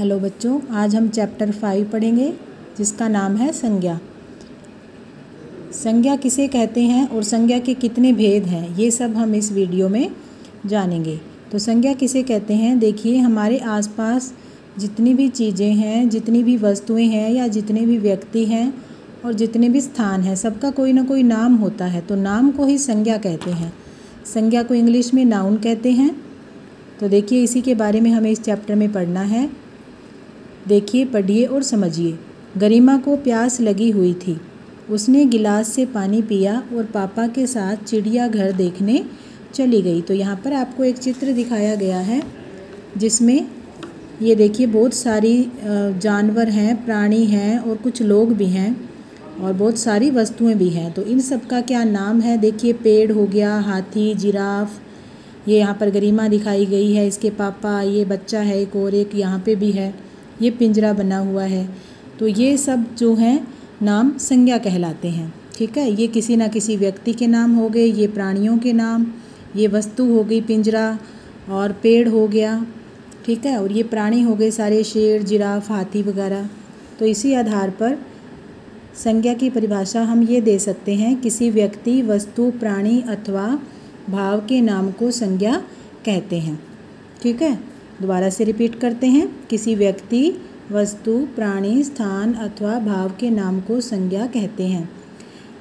Hello बच्चों, आज हम चैप्टर 5 पढ़ेंगे जिसका नाम है संज्ञा। संज्ञा किसे कहते हैं और संज्ञा के कितने भेद हैं, ये सब हम इस वीडियो में जानेंगे। तो संज्ञा किसे कहते हैं, देखिए हमारे आसपास जितनी भी चीज़ें हैं, जितनी भी वस्तुएं हैं या जितने भी व्यक्ति हैं और जितने भी स्थान हैं, सबका कोई ना कोई नाम होता है। तो नाम को ही संज्ञा कहते हैं। संज्ञा को इंग्लिश में नाउन कहते हैं। तो देखिए इसी के बारे में हमें इस चैप्टर में पढ़ना है। देखिए, पढ़िए और समझिए। गरिमा को प्यास लगी हुई थी। उसने गिलास से पानी पिया और पापा के साथ चिड़ियाघर देखने चली गई। तो यहाँ पर आपको एक चित्र दिखाया गया है जिसमें ये देखिए बहुत सारी जानवर हैं, प्राणी हैं और कुछ लोग भी हैं और बहुत सारी वस्तुएं भी हैं। तो इन सब का क्या नाम है, देखिए पेड़ हो गया, हाथी, जिराफ, ये यहाँ पर गरिमा दिखाई गई है, इसके पापा, ये बच्चा है एक और एक यहाँ पे भी है, ये पिंजरा बना हुआ है। तो ये सब जो हैं नाम संज्ञा कहलाते हैं। ठीक है, ये किसी ना किसी व्यक्ति के नाम हो गए, ये प्राणियों के नाम, ये वस्तु हो गई पिंजरा और पेड़ हो गया। ठीक है, और ये प्राणी हो गए सारे, शेर, जिराफ, हाथी वगैरह। तो इसी आधार पर संज्ञा की परिभाषा हम ये दे सकते हैं, किसी व्यक्ति, वस्तु, प्राणी अथवा भाव के नाम को संज्ञा कहते हैं। ठीक है, दोबारा से रिपीट करते हैं, किसी व्यक्ति, वस्तु, प्राणी, स्थान अथवा भाव के नाम को संज्ञा कहते हैं।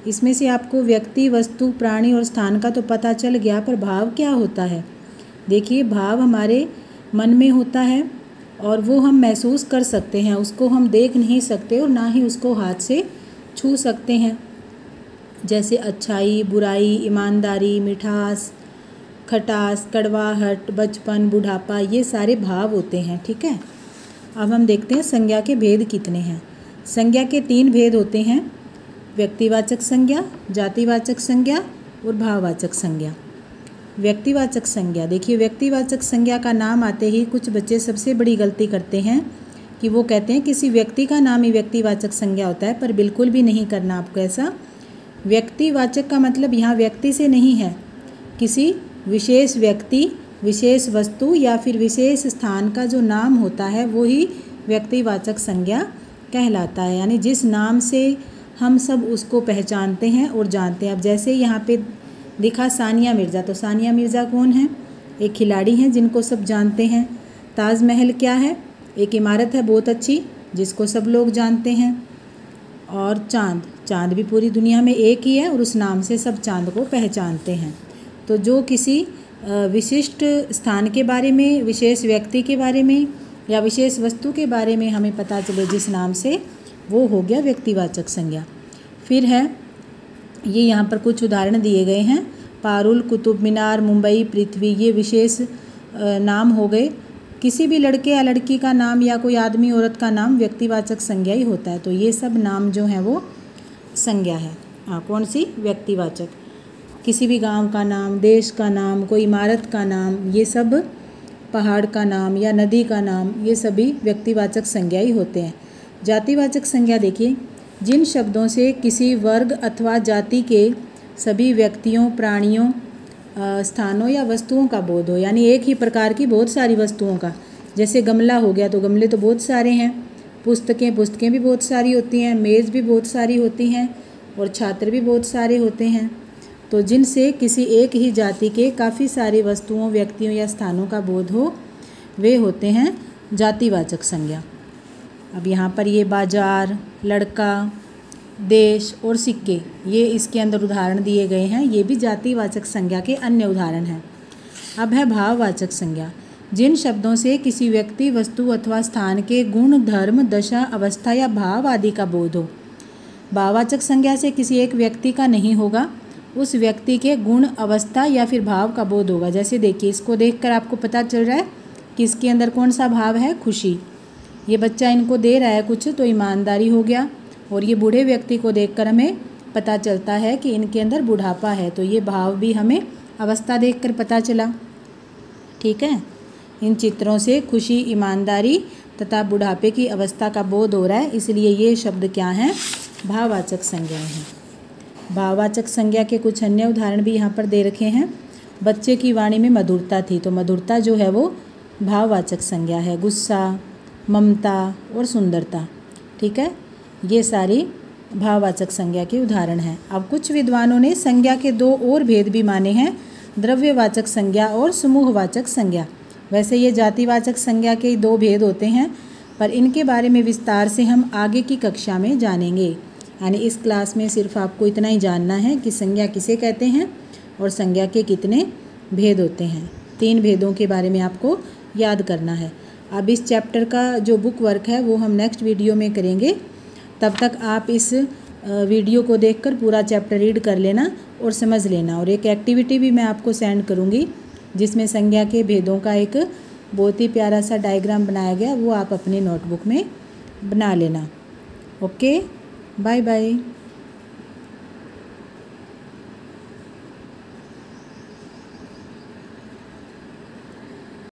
इसमें से आपको व्यक्ति, वस्तु, प्राणी और स्थान का तो पता चल गया, पर भाव क्या होता है। देखिए, भाव हमारे मन में होता है और वो हम महसूस कर सकते हैं, उसको हम देख नहीं सकते और ना ही उसको हाथ से छू सकते हैं। जैसे अच्छाई, बुराई, ईमानदारी, मिठास, खटास, कड़वाहट, बचपन, बुढ़ापा, ये सारे भाव होते हैं। ठीक है, अब हम देखते हैं संज्ञा के भेद कितने हैं। संज्ञा के 3 भेद होते हैं, व्यक्तिवाचक संज्ञा, जातिवाचक संज्ञा और भाववाचक संज्ञा। व्यक्तिवाचक संज्ञा, देखिए व्यक्तिवाचक संज्ञा का नाम आते ही कुछ बच्चे सबसे बड़ी गलती करते हैं कि वो कहते हैं किसी व्यक्ति का नाम ही व्यक्तिवाचक संज्ञा होता है, पर बिल्कुल भी नहीं करना आपको ऐसा। व्यक्तिवाचक का मतलब यहाँ व्यक्ति से नहीं है, किसी विशेष व्यक्ति, विशेष वस्तु या फिर विशेष स्थान का जो नाम होता है वो ही व्यक्तिवाचक संज्ञा कहलाता है। यानी जिस नाम से हम सब उसको पहचानते हैं और जानते हैं। अब जैसे यहाँ पे दिखा सानिया मिर्ज़ा, तो सानिया मिर्ज़ा कौन है, एक खिलाड़ी हैं जिनको सब जानते हैं। ताजमहल क्या है, एक इमारत है बहुत अच्छी जिसको सब लोग जानते हैं। और चाँद, चाँद भी पूरी दुनिया में एक ही है और उस नाम से सब चाँद को पहचानते हैं। तो जो किसी विशिष्ट स्थान के बारे में, विशेष व्यक्ति के बारे में या विशेष वस्तु के बारे में हमें पता चले जिस नाम से, वो हो गया व्यक्तिवाचक संज्ञा। फिर है ये यहाँ पर कुछ उदाहरण दिए गए हैं, पारुल, कुतुब मीनार, मुंबई, पृथ्वी, ये विशेष नाम हो गए। किसी भी लड़के या लड़की का नाम या कोई आदमी औरत का नाम व्यक्तिवाचक संज्ञा ही होता है। तो ये सब नाम जो हैं वो संज्ञा है। कौन सी, व्यक्तिवाचक। किसी भी गांव का नाम, देश का नाम, कोई इमारत का नाम, ये सब, पहाड़ का नाम या नदी का नाम, ये सभी व्यक्तिवाचक संज्ञा ही होते हैं। जातिवाचक संज्ञा, देखिए जिन शब्दों से किसी वर्ग अथवा जाति के सभी व्यक्तियों, प्राणियों, स्थानों या वस्तुओं का बोध हो। यानी एक ही प्रकार की बहुत सारी वस्तुओं का, जैसे गमला हो गया, तो गमले तो बहुत सारे हैं। पुस्तकें भी बहुत सारी होती हैं, मेज़ भी बहुत सारी होती हैं और छात्र भी बहुत सारे होते हैं। तो जिनसे किसी एक ही जाति के काफ़ी सारी वस्तुओं, व्यक्तियों या स्थानों का बोध हो, वे होते हैं जातिवाचक संज्ञा। अब यहाँ पर ये बाजार, लड़का, देश और सिक्के, ये इसके अंदर उदाहरण दिए गए हैं, ये भी जातिवाचक संज्ञा के अन्य उदाहरण हैं। अब है भाववाचक संज्ञा, जिन शब्दों से किसी व्यक्ति, वस्तु अथवा स्थान के गुण, धर्म, दशा, अवस्था या भाव आदि का बोध हो। भाववाचक संज्ञा से किसी एक व्यक्ति का नहीं होगा, उस व्यक्ति के गुण, अवस्था या फिर भाव का बोध होगा। जैसे देखिए, इसको देखकर आपको पता चल रहा है कि इसके अंदर कौन सा भाव है, खुशी। ये बच्चा इनको दे रहा है कुछ, तो ईमानदारी हो गया। और ये बूढ़े व्यक्ति को देखकर हमें पता चलता है कि इनके अंदर बुढ़ापा है, तो ये भाव भी हमें अवस्था देखकर पता चला। ठीक है, इन चित्रों से खुशी, ईमानदारी तथा बुढ़ापे की अवस्था का बोध हो रहा है, इसलिए ये शब्द क्या हैं, भाववाचक संज्ञाएं हैं। भाववाचक संज्ञा के कुछ अन्य उदाहरण भी यहाँ पर दे रखे हैं। बच्चे की वाणी में मधुरता थी, तो मधुरता जो है वो भाववाचक संज्ञा है। गुस्सा, ममता और सुंदरता। ठीक है, ये सारी भाववाचक संज्ञा के उदाहरण हैं। अब कुछ विद्वानों ने संज्ञा के दो और भेद भी माने हैं, द्रव्यवाचक संज्ञा और समूहवाचक संज्ञा। वैसे ये जातिवाचक संज्ञा के दो भेद होते हैं, पर इनके बारे में विस्तार से हम आगे की कक्षा में जानेंगे। यानी इस क्लास में सिर्फ आपको इतना ही जानना है कि संज्ञा किसे कहते हैं और संज्ञा के कितने भेद होते हैं। 3 भेदों के बारे में आपको याद करना है। अब इस चैप्टर का जो बुक वर्क है वो हम नेक्स्ट वीडियो में करेंगे। तब तक आप इस वीडियो को देखकर पूरा चैप्टर रीड कर लेना और समझ लेना। और एक एक्टिविटी भी मैं आपको सेंड करूँगी जिसमें संज्ञा के भेदों का एक बहुत ही प्यारा सा डायग्राम बनाया गया, वो आप अपनी नोटबुक में बना लेना। Okay, bye bye.